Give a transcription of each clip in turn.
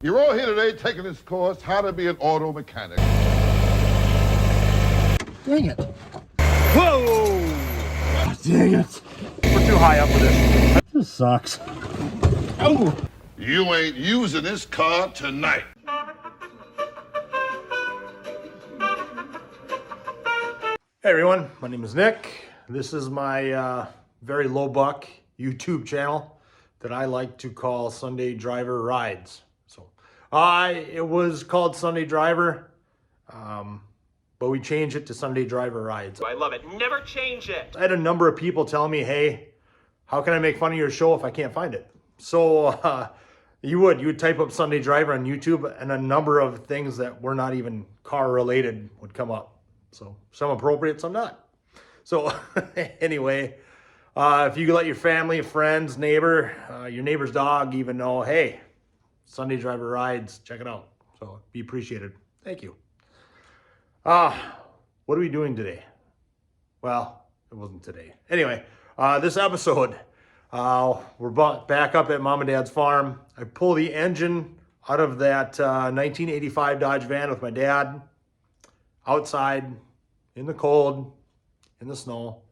You're all here today taking this course, How to Be an Auto Mechanic. Dang it. Whoa! Dang it. We're too high up for this. This sucks. Oh! You ain't using this car tonight. Hey everyone, my name is Nick. This is my very low buck YouTube channel that I like to call Sunday Driver Rides. So it was called Sunday Driver, but we changed it to Sunday Driver Rides. I love it. Never change it. I had a number of people tell me, hey, how can I make fun of your show if I can't find it? So you would type up Sunday Driver on YouTube and a number of things that were not even car related would come up. So some appropriate, some not. So anyway, if you could let your family, friends, neighbor, your neighbor's dog even know, hey, Sunday Driver Rides, check it out. So be appreciated. Thank you. What are we doing today? Well, it wasn't today. Anyway, this episode, we're back up at Mom and Dad's farm. I pull the engine out of that 1985 Dodge van with my dad. Outside, in the cold, in the snow.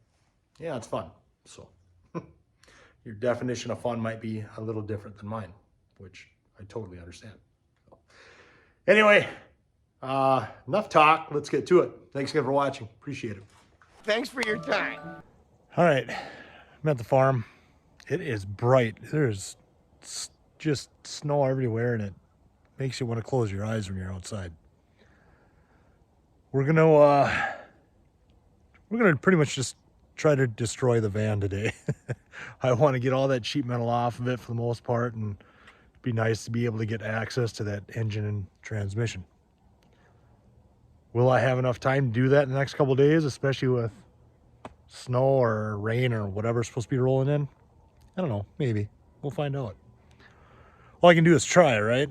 Yeah, it's fun. So your definition of fun might be a little different than mine, which I totally understand. So, anyway, enough talk. Let's get to it. Thanks again for watching. Appreciate it. Thanks for your time. All right, I'm at the farm. It is bright. There's just snow everywhere, and it makes you want to close your eyes when you're outside. We're gonna pretty much just try to destroy the van today. I want to get all that sheet metal off of it for the most part, and it'd be nice to be able to get access to that engine and transmission. Will I have enough time to do that in the next couple of days, especially with snow or rain or whatever's supposed to be rolling in? I don't know, maybe. We'll find out. All I can do is try, right?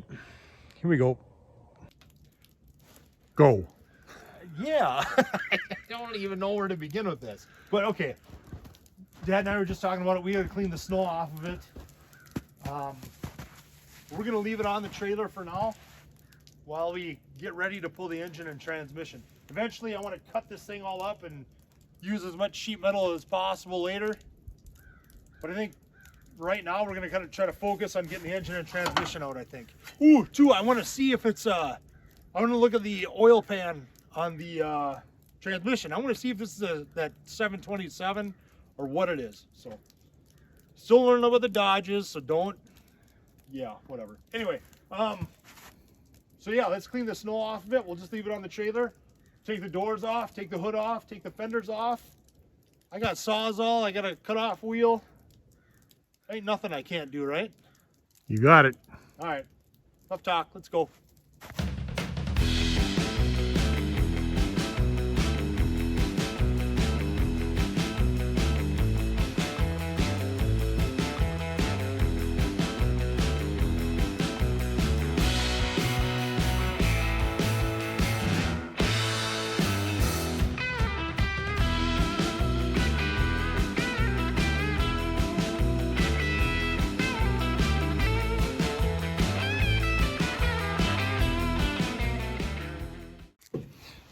Here we go. Go. Yeah, I don't even know where to begin with this. But okay, Dad and I were just talking about it. We got to clean the snow off of it. We're going to leave it on the trailer for now while we get ready to pull the engine and transmission. Eventually, I want to cut this thing all up and use as much sheet metal as possible later. But I think right now we're going to kind of try to focus on getting the engine and transmission out, I think. Ooh, too, I want to see if it's, I want to look at the oil pan on the transmission. I want to see if this is that 727 or what it is. So still learning about the Dodges, so don't, yeah, whatever. Anyway, so yeah, let's clean the snow off of it. We'll just leave it on the trailer. Take the doors off, take the hood off, take the fenders off. I got Sawzall, I got a cut off wheel. Ain't nothing I can't do, right? You got it. All right, enough talk, let's go.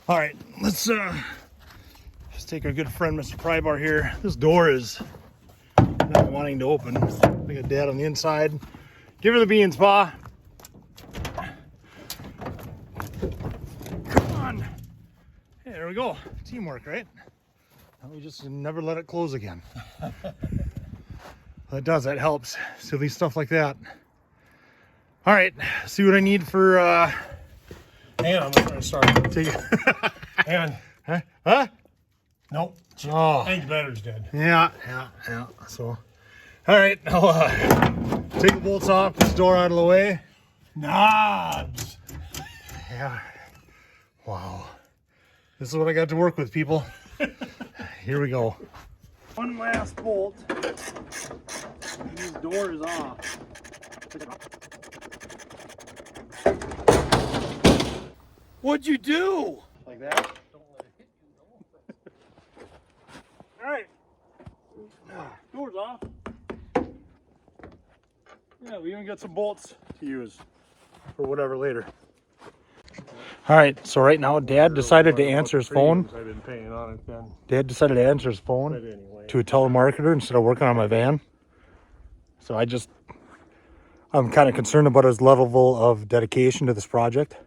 All right, let's just take our good friend, Mr. Prybar here. This door is not wanting to open. We got Dad on the inside. Give her the beans, Pa. Come on. Hey, there we go. Teamwork, right? Now we just never let it close again. That does, that helps. Silly stuff like that. All right, see what I need for, Hang on, I'm trying to start. take it. Hang on. Huh? Nope. Oh. I think the battery's dead. Yeah. So, all right, I'll take the bolts off, this door out of the way. Knobs. Yeah. Wow. This is what I got to work with, people. Here we go. One last bolt. This door is off. What'd you do? Like that? Don't let it hit you, though. All right. Door's off. Yeah, we even got some bolts to use. or whatever later. All right, so right now Dad decided to answer his phone. I've been paying on it then. Dad decided to answer his phone But anyway. to a telemarketer instead of working on my van. So I'm kind of concerned about his level of dedication to this project.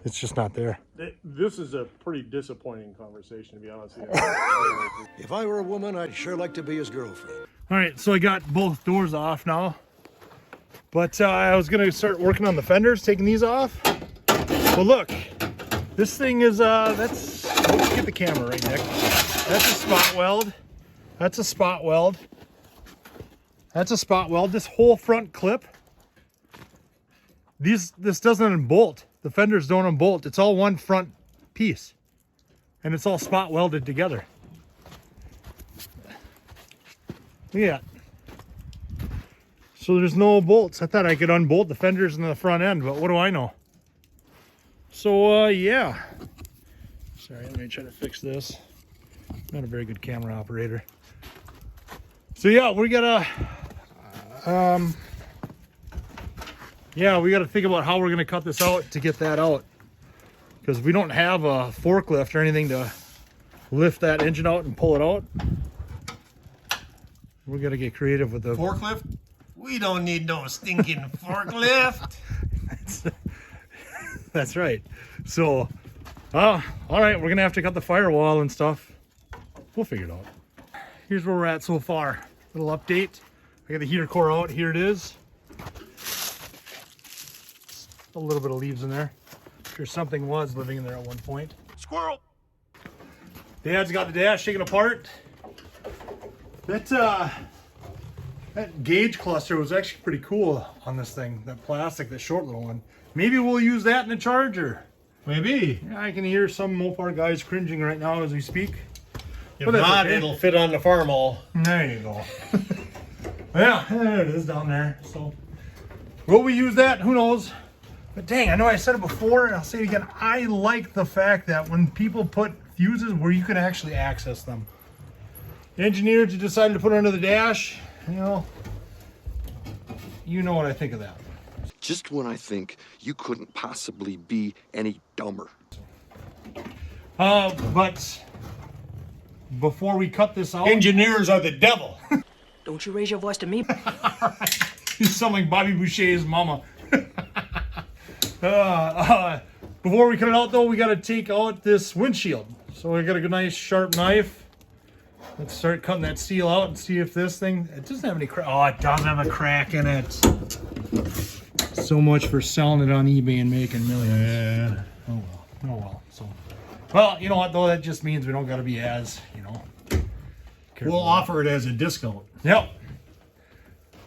It's just not there. This is a pretty disappointing conversation, to be honest with you. If I were a woman, I'd sure like to be his girlfriend. All right, so I got both doors off now. But I was going to start working on the fenders, taking these off. Well, look, this thing is, let's get the camera right, Nick. That's a spot weld. That's a spot weld. That's a spot weld. This whole front clip, this doesn't unbolt. The fenders don't unbolt. It's all one front piece. And it's all spot welded together. Look at that. So there's no bolts. I thought I could unbolt the fenders in the front end, but what do I know? So, yeah. Sorry, let me try to fix this. Not a very good camera operator. So, yeah, we gotta... we gotta think about how we're gonna cut this out to get that out. Because we don't have a forklift or anything to lift that engine out and pull it out. We gotta get creative with the... Forklift? We don't need no stinking forklift. That's right. So, all right, we're gonna have to cut the firewall and stuff. We'll figure it out. Here's where we're at so far. Little update. I got the heater core out. Here it is. A little bit of leaves in there. I'm sure something was living in there at one point. Squirrel. Dad's got the dash taken apart. That gauge cluster was actually pretty cool on this thing. That plastic, that short little one. Maybe we'll use that in the Charger. Maybe. Yeah, I can hear some Mopar guys cringing right now as we speak. If But that's not, okay. it'll fit on the Farmall. There you go. Yeah, there it is down there. So, will we use that? Who knows? But dang, I know I said it before, and I'll say it again. I like the fact that when people put fuses where you can actually access them. The engineers who decided to put it under the dash, you know what I think of that. Just when I think you couldn't possibly be any dumber. But before we cut this out, Engineers are the devil. Don't you raise your voice to me. you sound like Bobby Boucher's mama. Before we cut it out, though, we got to take out this windshield. So we got a good, nice, sharp knife. Let's start cutting that seal out and see if this thing... It doesn't have any crack. Oh, it does have a crack in it. So much for selling it on eBay and making millions. Yeah. Oh, well. So, well, you know what, though? That just means we don't got to be as, careful. We'll offer it as a discount. Yep.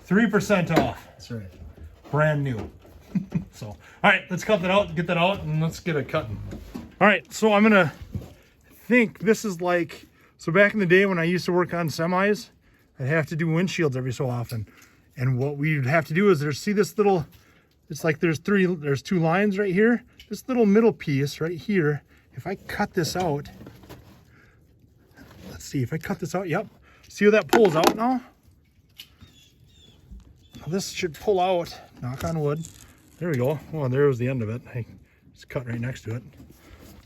3% off. That's right. Brand new. So, all right, let's cut that out, get that out, and let's get it cutting. All right, so I'm gonna think this is like, so back in the day when I used to work on semis, I'd have to do windshields every so often. And what we'd have to do is see this little, it's like there's two lines right here. This little middle piece right here, if I cut this out, let's see, if I cut this out, yep. See how that pulls out now? This should pull out, knock on wood. There we go. Well, there was the end of it. It's cut right next to it.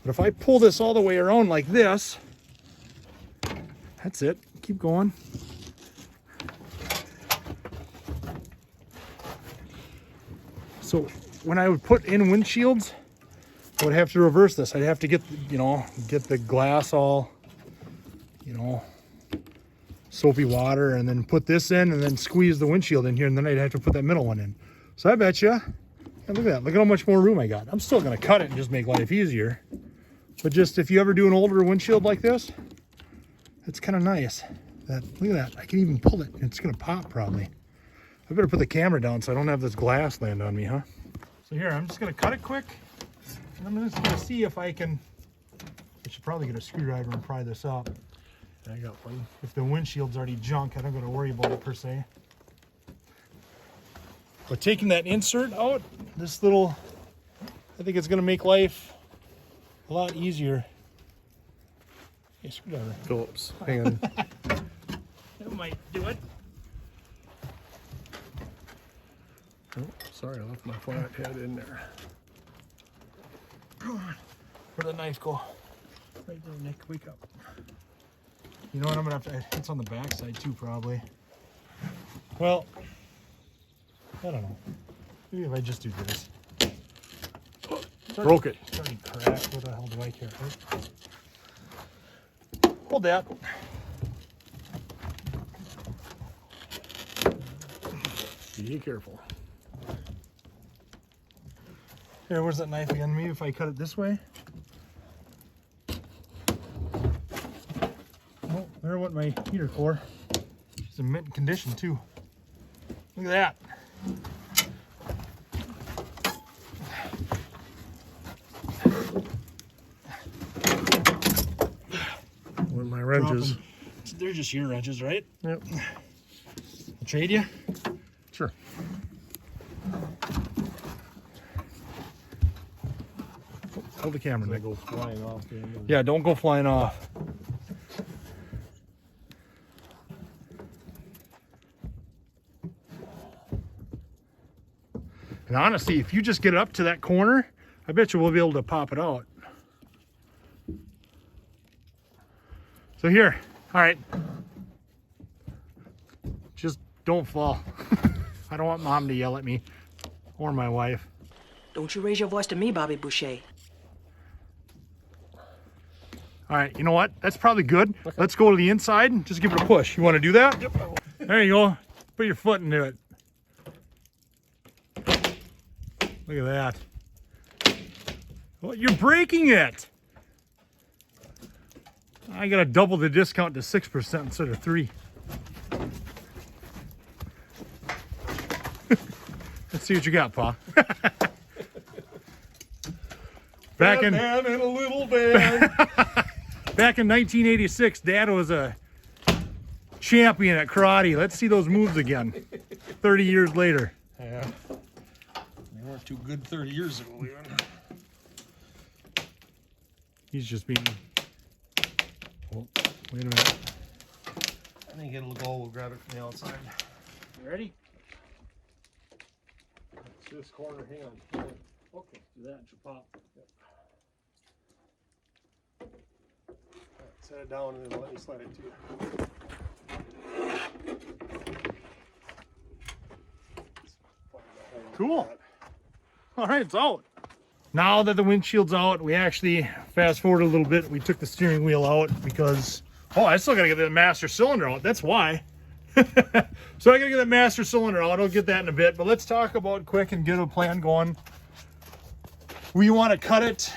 But if I pull this all the way around like this, that's it. Keep going. So when I would put in windshields, I would have to reverse this. I'd have to get the glass all, soapy water, and then put this in and then squeeze the windshield in here, and then I'd have to put that middle one in. So I bet you, look at that. Look at how much more room I got. I'm still going to cut it and just make life easier. But just if you ever do an older windshield like this, it's kind of nice. Look at that. I can even pull it. It's going to pop probably. I better put the camera down so I don't have this glass land on me, huh? So here, I'm just going to cut it quick. And I'm just going to see if I can... I should probably get a screwdriver and pry this up. I got one. If the windshield's already junk, I don't got to worry about it per se. But taking that insert out, this little, I think it's going to make life a lot easier. Hey, screwdriver. Phillips. Hang on. That might do it. Oh, sorry, I left my flathead in there. Where'd the knife go? Right there, Nick. Wake up. You know what? I'm gonna have to. It's on the back side too, probably. Well, I don't know. Maybe if I just do this. Broke it. It's already cracked. What the hell do I care? Right? Hold that. Be careful. Here, where's that knife again? Maybe if I cut it this way. Oh, there went my heater core. It's in mint condition too. Look at that. With my wrenches. They're just your wrenches, right? Yep. I'll trade you? Sure. Hold the camera, Nick. Go flying off. Yeah, don't go flying off. And honestly, if you just get it up to that corner, I bet you we'll be able to pop it out. So here, all right. Just don't fall. I don't want Mom to yell at me or my wife. Don't you raise your voice to me, Bobby Boucher. All right, you know what? That's probably good. Okay. Let's go to the inside and just give it a push. You want to do that? Yep. There you go. Put your foot into it. Look at that. Well, you're breaking it. I gotta double the discount to 6% instead of 3%. Let's see what you got, Pa. Back in a little band. Back in 1986, Dad was a champion at karate. Let's see those moves again. 30 years later. Yeah. They weren't too good 30 years ago, even. He's just being. Oh, wait a minute. I think it'll go. We'll grab it from the outside. You ready? It's this corner. Hang on. Okay, do that. It should pop. Set it down and then let me slide it to you. Cool. All right, it's out. Now that the windshield's out, we actually fast forward a little bit. We took the steering wheel out because, oh, I still got to get the master cylinder out. That's why. So I got to get the master cylinder out. I'll get that in a bit. But let's talk about quick and get a plan going. We want to cut it.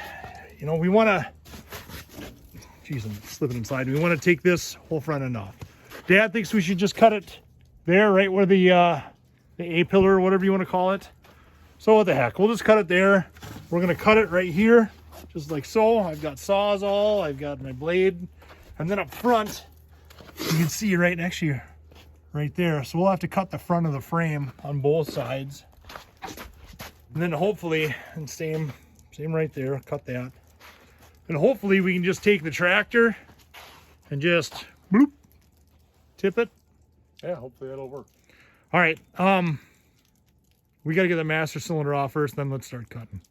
You know, we want to. Geez, I'm slipping inside. We want to take this whole front end off. Dad thinks we should just cut it there, right where the A-pillar or whatever you want to call it. So what the heck, we'll just cut it there. We're going to cut it right here, just like so. I've got Sawzall, I've got my blade. And then up front, you can see right next to you, right there. So we'll have to cut the front of the frame on both sides. And then hopefully, and same right there, cut that. And hopefully we can just take the tractor and just bloop, tip it. Yeah, hopefully that'll work. All right, we got to get the master cylinder off first, then let's start cutting.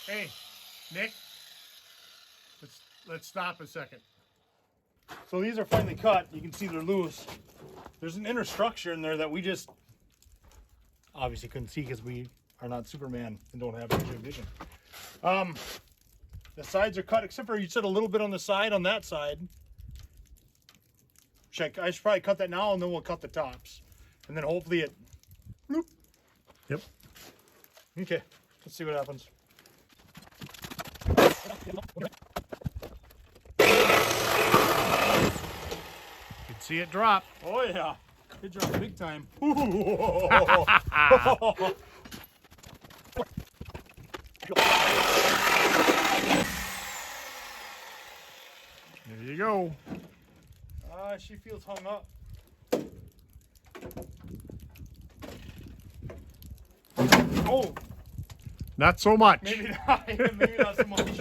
Hey, Nick, let's stop a second. So these are finally cut. You can see they're loose. There's an inner structure in there that we just obviously couldn't see because we are not Superman and don't have vision. The sides are cut, except for you said a little bit on the side, on that side. Check. I should probably cut that now, and then we'll cut the tops, and then hopefully it. Bloop. Yep. Okay. Let's see what happens. You can see it drop. Oh yeah, it dropped big time. There you go. She feels hung up. Oh, Not so much. maybe not. Maybe not so much.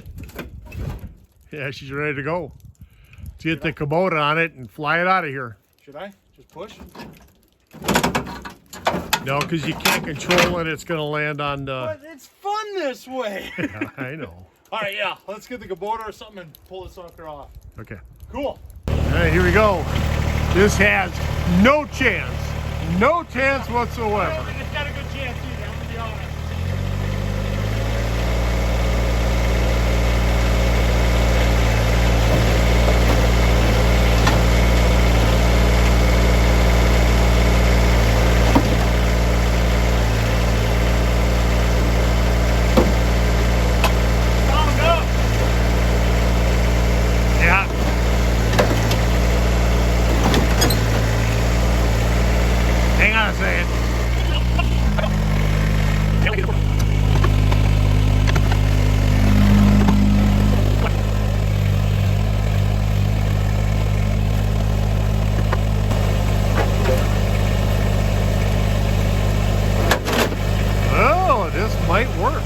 Yeah, she's ready to go. Let's get the Kubota on it and fly it out of here. Should I just push? No, because you can't control it. It's going to land on the... But it's fun this way. Yeah, I know. All right, yeah. Let's get the Kubota or something and pull this sucker off. Okay. Cool. All right, here we go. This has no chance. No chance I whatsoever. don't think it's got a good chance either, I'm gonna be honest. Yeah. Hang on a second. Oh, this might work.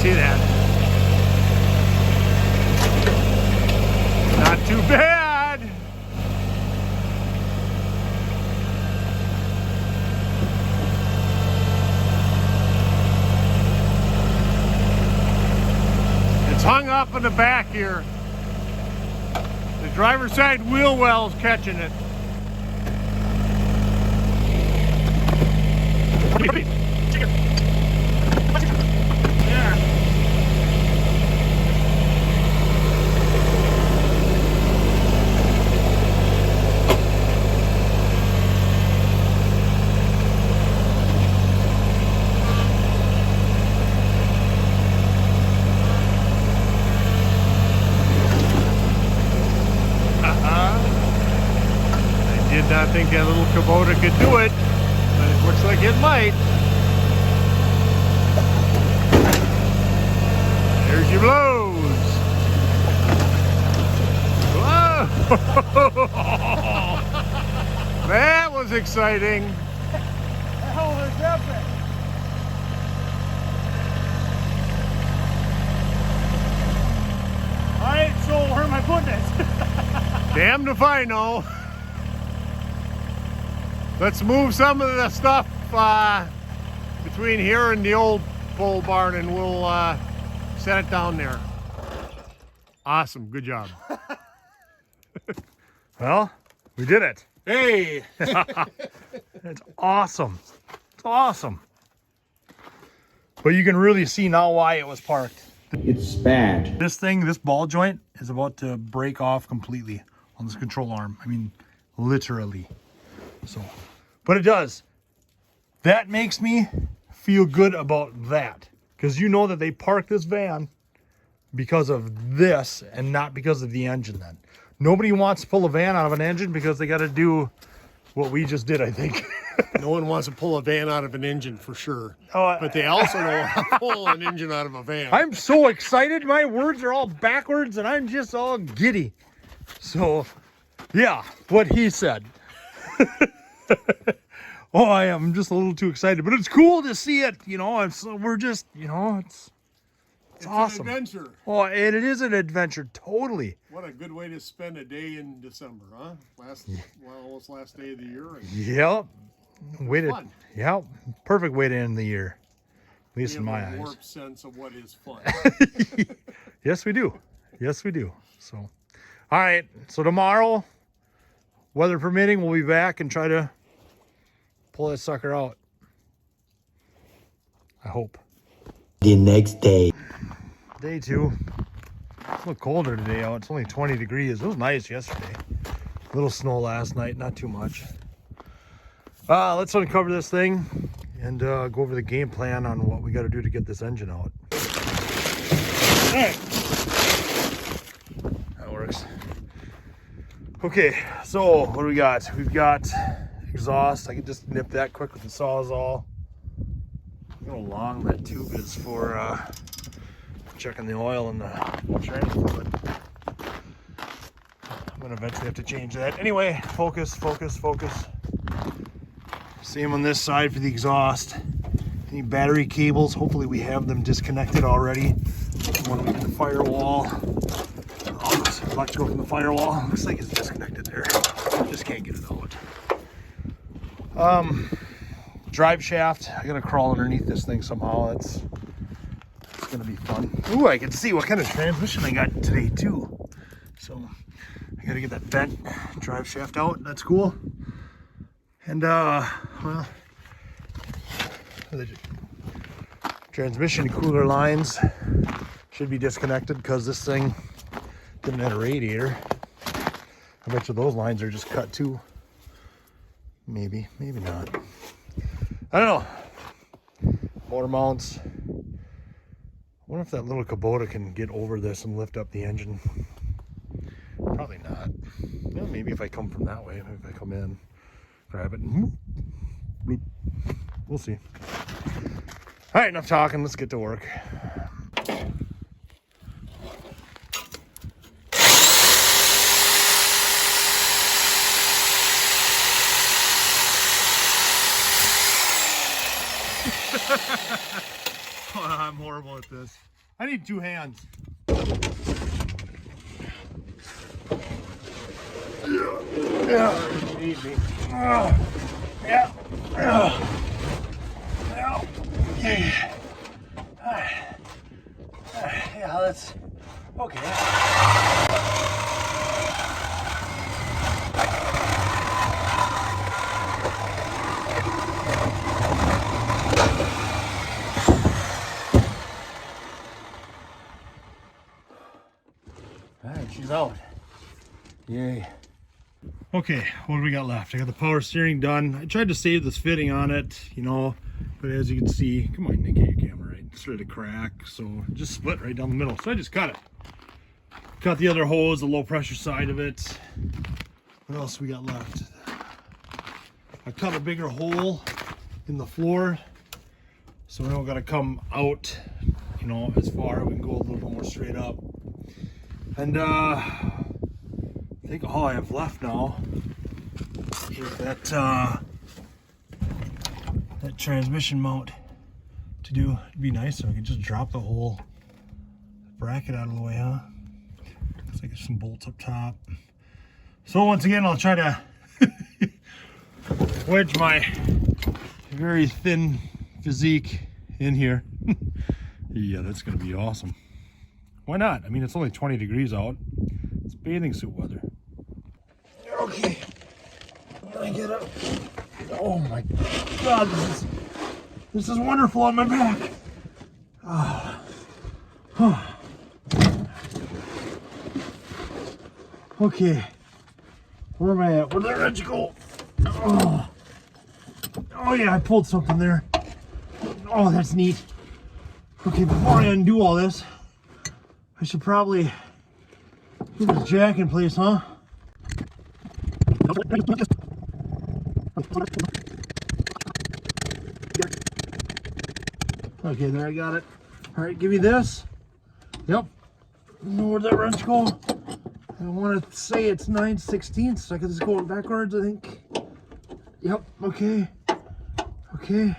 See that? Not too bad. It's hung up in the back here. The driver's side wheel well's catching it. I did not think that little Kubota could do it, but it looks like it might. There's your blows. Whoa! That was exciting. Hell was epic. All right, so where am I putting it? Damned if I know. Let's move some of the stuff between here and the old pole barn, and we'll set it down there. Awesome, good job. Well, we did it. Hey! It's awesome. It's awesome. But you can really see now why it was parked. It's bad. This thing, this ball joint, is about to break off completely on this control arm. I mean, literally. So, but it does. That makes me feel good about that. Because you know that they parked this van because of this and not because of the engine then. Nobody wants to pull a van out of an engine because they got to do what we just did, I think. No one wants to pull a van out of an engine for sure. Oh, But they also don't want to pull an engine out of a van. I'm so excited. My words are all backwards and I'm just all giddy. So, yeah, what he said. Oh, I am just a little too excited, but it's cool to see it. You know, we're just, you know, it's awesome. An adventure. Oh, and it is an adventure, totally. What a good way to spend a day in December, huh? Almost last day of the year. And Yep. fun. Yep. Perfect way to end the year. At least in we my have a eyes. warped sense of what is fun. Yes, we do. Yes, we do. So, all right. So tomorrow, weather permitting, we'll be back and try to pull that sucker out. I hope. The next day. Day 2. It's a little colder today out. It's only 20 degrees. It was nice yesterday. A little snow last night, not too much. Let's uncover this thing and go over the game plan on what we got to do to get this engine out. All right. That works. Okay, so what do we got? We've got exhaust. I can just nip that quick with the Sawzall. You know how long that tube is for checking the oil and the training fluid. I'm gonna eventually have to change that. Anyway, focus. Same on this side for the exhaust. Any battery cables, hopefully we have them disconnected already. When we get the firewall. Oh, there's electrical from the firewall. Looks like it's disconnected there. Just can't get it out. Drive shaft. I gotta crawl underneath this thing somehow. It's gonna be fun. Ooh, I can see what kind of transmission I got today too. So I gotta get that vent drive shaft out. That's cool. And well, the transmission cooler lines should be disconnected because this thing didn't have a radiator. I bet you those lines are just cut too. Maybe not. I don't know. Motor mounts. I wonder if that little Kubota can get over this and lift up the engine. Probably not. Well, maybe if I come from that way, maybe if I come in, grab it, and bloop. We'll see. All right, enough talking. Let's get to work. Oh, I'm horrible at this. I need two hands. Yeah. You need me. Yeah. Okay. Yeah, that's okay. Alright, she's out. Yay. Okay, what do we got left? I got the power steering done. I tried to save this fitting on it, you know, but as you can see, come on, Nick, get your camera right. It's ready to crack, so it just split right down the middle. So I just cut it. Cut the other hose, the low pressure side of it. What else we got left? I cut a bigger hole in the floor, so we don't gotta come out, you know, as far. We can go a little bit more straight up. And I think all I have left now is that that transmission mount to do. It'd be nice if I could just drop the whole bracket out of the way, huh? Looks like there's some bolts up top. So once again, I'll try to wedge my very thin physique in here. Yeah, that's gonna be awesome. Why not? I mean, it's only 20 degrees out. It's bathing suit weather. Okay. I get up. Oh my God, this is wonderful on my back. Oh. Okay. Where am I at? Where'd that wrench go? Oh yeah, I pulled something there. Oh, that's neat. Okay, before I undo all this, I should probably get this jack in place, huh? Okay, there, I got it. All right, give me this. Yep. Where'd that wrench go? I want to say it's 9/16, so I can just go backwards, I think. Yep, okay. Okay.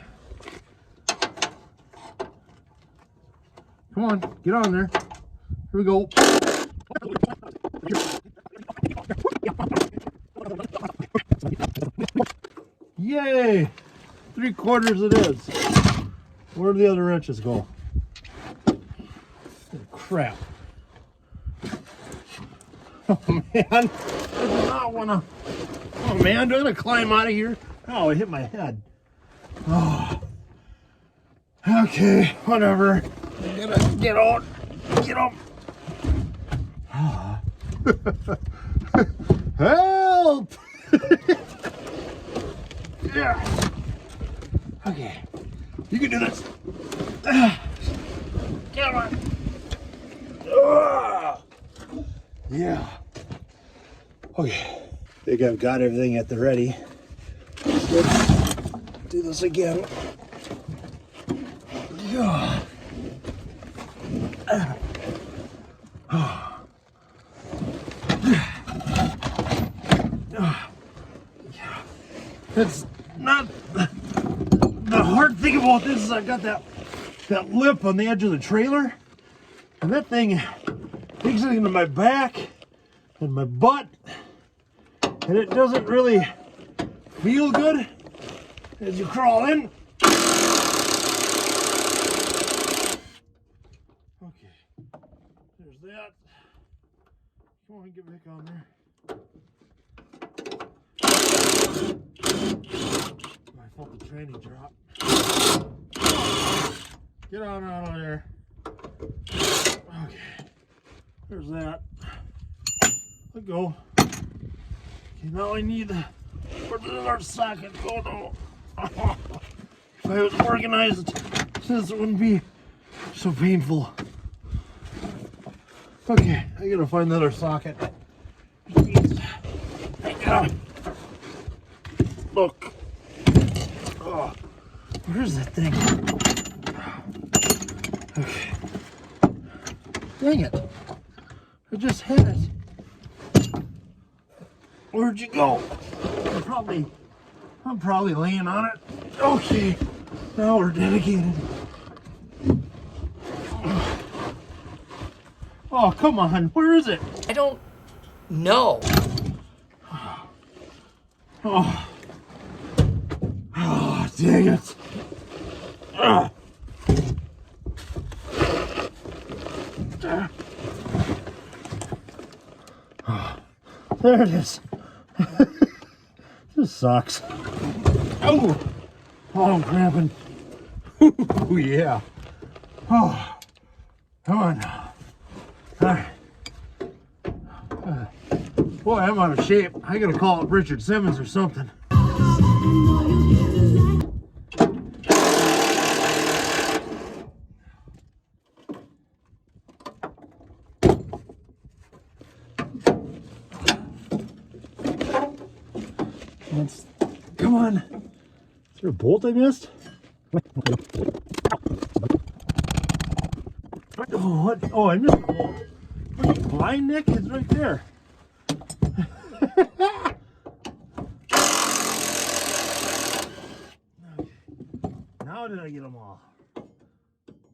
Come on, get on there. Here we go. Yay! 3/4 it is. Where do the other wrenches go? Oh, crap. Oh man, I do not want to. Oh man, do I gotta climb out of here? Oh, I hit my head. Oh. Okay, whatever. Get out. Get up. Help! Yeah. Okay. You can do this. Come on. Ah. Yeah. Okay. I think I've got everything at the ready. Let's do this again. Yeah. That's not the hard thing about this is I got that lip on the edge of the trailer, and that thing digs it into my back and my butt, and it doesn't really feel good as you crawl in. Okay, there's that. Come on, get back on there. I felt the tranny drop. Get on out of there. Okay, there's that. Let go. Okay, now I need to put it in our socket. Oh no. If I was organized, this wouldn't be so painful. Okay, I gotta find the other socket. Look. Oh, where's that thing? Okay. Dang it. I just hit it. Where'd you go? I'm probably laying on it. Okay. Now we're dedicated. Oh, come on. Where is it? I don't know. Oh. Oh, dang it. Ah. Oh, there it is. This sucks. Oh, I'm cramping. Oh, yeah. Oh, come on now. All right. Boy, I'm out of shape. I gotta call up Richard Simmons or something. Come on. Is there a bolt I missed? Oh, what? Oh, I missed a bolt. Are you blind, Nick? It's right there. Now did I get them all?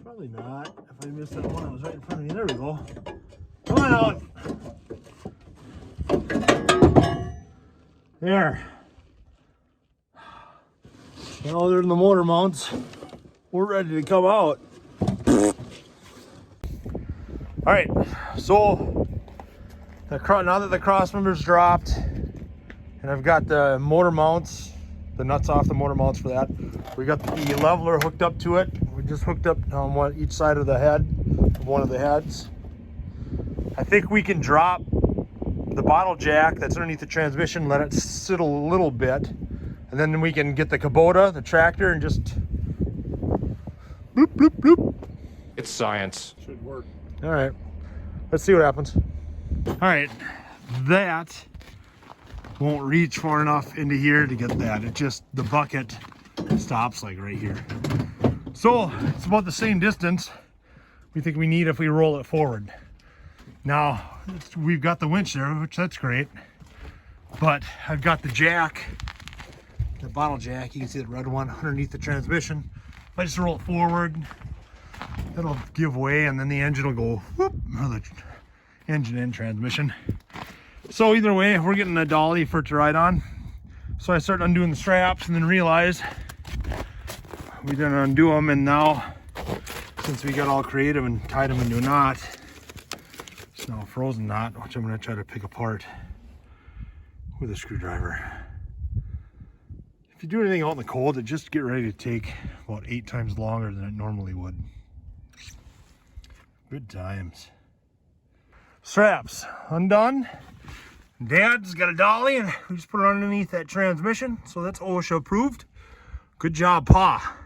Probably not. If I missed that one, I was right in front of me. There we go. Come on out. There. Now they're in the motor mounts. We're ready to come out. All right, so now that the cross member's dropped, and I've got the motor mounts, the nuts off the motor mounts for that. We got the leveler hooked up to it. We just hooked up on each side of the head, of one of the heads. I think we can drop the bottle jack that's underneath the transmission, let it sit a little bit, and then we can get the Kubota, the tractor, and just bloop, bloop, bloop. It's science. Should work. All right, let's see what happens. All right, that won't reach far enough into here to get that. It just, the bucket stops like right here. So it's about the same distance we think we need if we roll it forward. Now, we've got the winch there, which that's great. But I've got the jack, the bottle jack, you can see the red one underneath the transmission. If I just roll it forward, it'll give way and then the engine will go whoop, or the engine and transmission. So either way, we're getting a dolly for it to ride on. So I started undoing the straps and then realized we didn't undo them, and now since we got all creative and tied them into a knot, it's now a frozen knot, which I'm going to try to pick apart with a screwdriver. If you do anything out in the cold, it just get ready to take about 8 times longer than it normally would. Good times. Straps undone. Dad's got a dolly and we just put it underneath that transmission, so that's OSHA approved. Good job, Pa.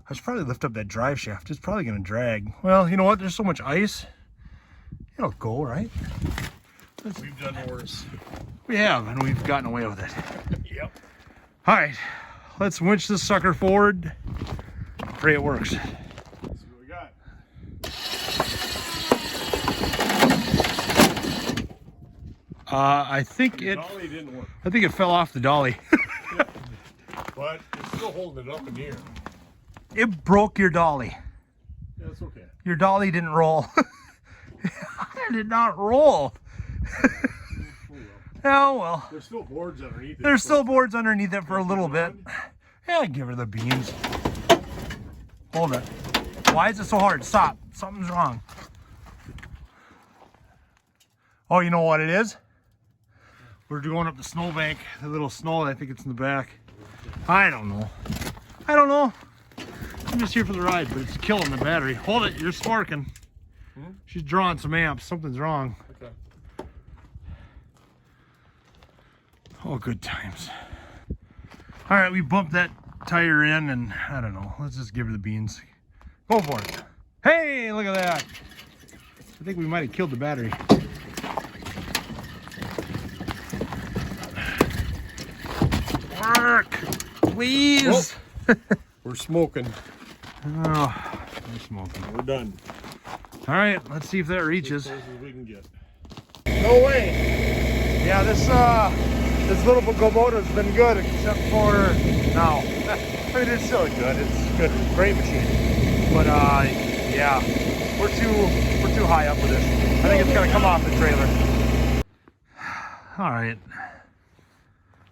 I should probably lift up that drive shaft. It's probably going to drag. Well, you know what? There's so much ice. It'll go, right? We've done worse. We have, and we've gotten away with it. Yep. All right, let's winch this sucker forward. Pray it works. Let's see what we got. I think it. Dolly didn't work, I think it fell off the dolly. but it's still holding it up in the air. It broke your dolly. Yeah, it's okay. Your dolly didn't roll. It did not roll. Oh well. There's still boards underneath it. There's still boards underneath it for a little bit. Yeah, give her the beans. Hold it. Why is it so hard? Stop. Something's wrong. Oh, you know what it is? We're going up the snowbank. The little snow, I think it's in the back. I don't know. I don't know. I'm just here for the ride, but it's killing the battery. Hold it. You're sparking. She's drawing some amps. Something's wrong. Okay. Oh, good times. All right, we bumped that tire in, and I don't know. Let's just give her the beans. Go for it. Hey, look at that. I think we might have killed the battery. Work, please. Oh, we're smoking. Oh, we're smoking. We're done. All right, let's see if that reaches. As close as we can get. No way. Yeah, this little Kubota's been good, except for now. I mean, it's still good. It's good. It's a great machine. But yeah, we're too high up with this. I think it's gonna come off the trailer. All right.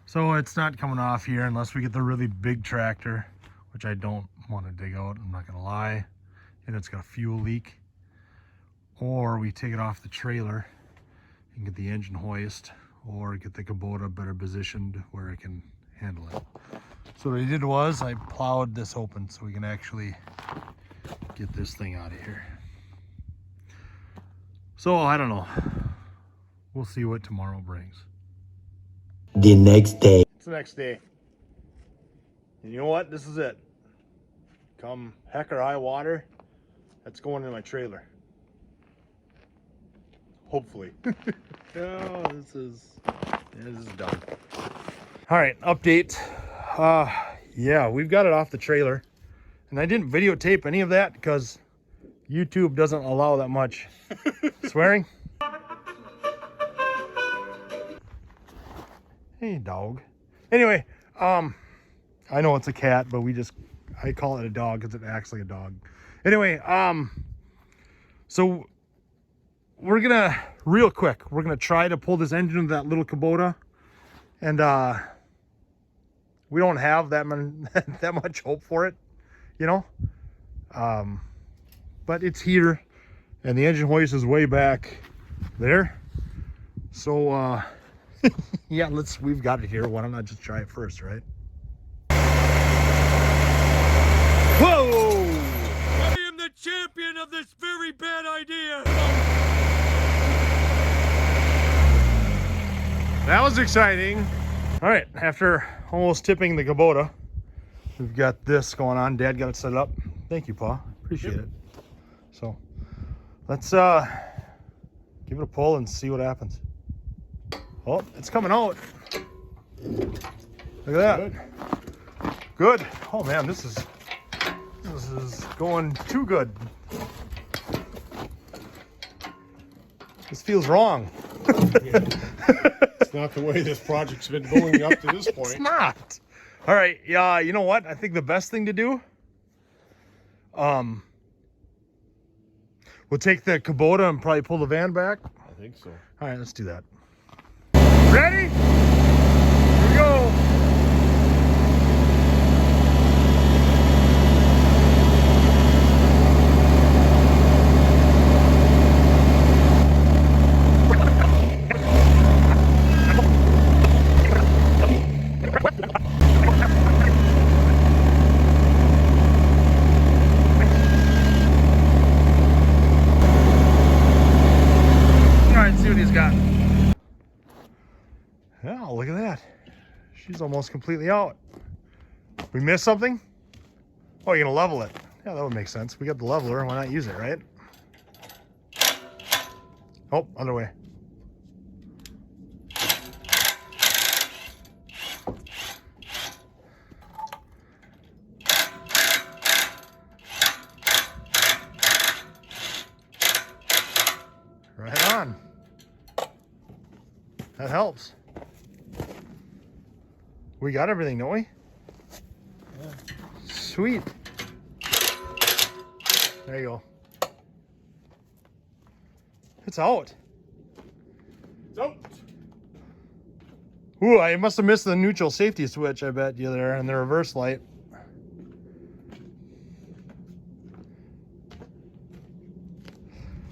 So it's not coming off here unless we get the really big tractor, which I don't want to dig out. I'm not gonna lie. And it's got a fuel leak. Or we take it off the trailer and get the engine hoist, or get the Kubota better positioned where it can handle it. So what I did was I plowed this open so we can actually get this thing out of here. So I don't know. We'll see what tomorrow brings. The next day. It's the next day. And you know what? This is it. Come heck or high water, that's going in my trailer. Hopefully. Oh, this is done. All right, update. Yeah, we've got it off the trailer, and I didn't videotape any of that because YouTube doesn't allow that much swearing. Hey, dog. Anyway, I know it's a cat, but I call it a dog because it acts like a dog. Anyway, so we're gonna, real quick, we're gonna try to pull this engine of that little Kubota, and we don't have that much hope for it, you know. But it's here, and the engine hoist is way back there. So yeah, we've got it here. Why don't I just try it first, right? Whoa! I am the champion of this very bad idea. That was exciting. All right, after almost tipping the Kubota, we've got this going on. Dad got it set up. Thank you, Pa. Appreciate it. So let's give it a pull and see what happens. Oh, it's coming out. Look at that. Good. Oh man, this is going too good. This feels wrong. It's not the way this project's been going up to this point. It's not. All right, yeah, you know what? I think the best thing to do, we'll take the Kubota and probably pull the van back. I think so. All right, let's do that. Ready? Here we go. Oh, look at that. She's almost completely out. We missed something? Oh, you're gonna level it. Yeah, that would make sense. We got the leveler, why not use it, right? Oh, other way. Right on. That helps. We got everything, don't we? Yeah. Sweet. There you go. It's out. It's out. Ooh, I must have missed the neutral safety switch, I bet you there, and the reverse light.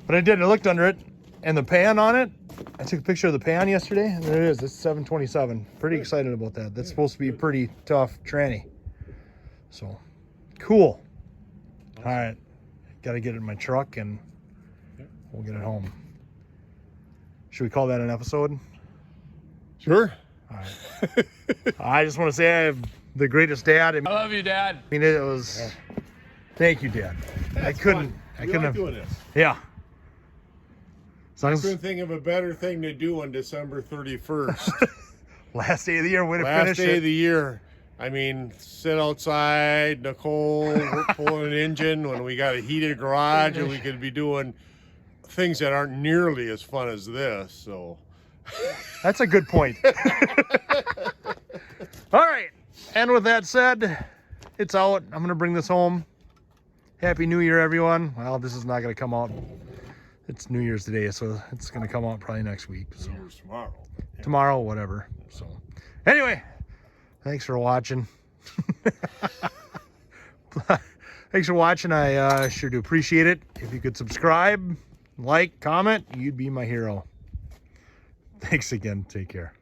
But I did, I looked under it, and the pan on it, I took a picture of the pan yesterday, and there it is, it's 727. Pretty excited about that. That's supposed to be a pretty tough tranny. So, cool. All right, got to get it in my truck, and we'll get it home. Should we call that an episode? Sure. All right. I just want to say I have the greatest dad. I love you, Dad. mean, it was. Thank you, Dad. I couldn't Like have. doing this. Yeah. As long I as couldn't think of a better thing to do on December 31st. last day of the year, way to Last finish day it. of the year. I mean, sit outside, Nicole, we're pulling an engine when we got a heated garage, and we could be doing things that aren't nearly as fun as this. So That's a good point. All right. And with that said, it's out. I'm going to bring this home. Happy New Year, everyone. Well, this is not going to come out. It's New Year's today, so it's going to come out probably next week. So tomorrow. tomorrow, whatever. So anyway, thanks for watching. Thanks for watching. I sure do appreciate it. If you could subscribe, like, comment, you'd be my hero. Thanks again. Take care.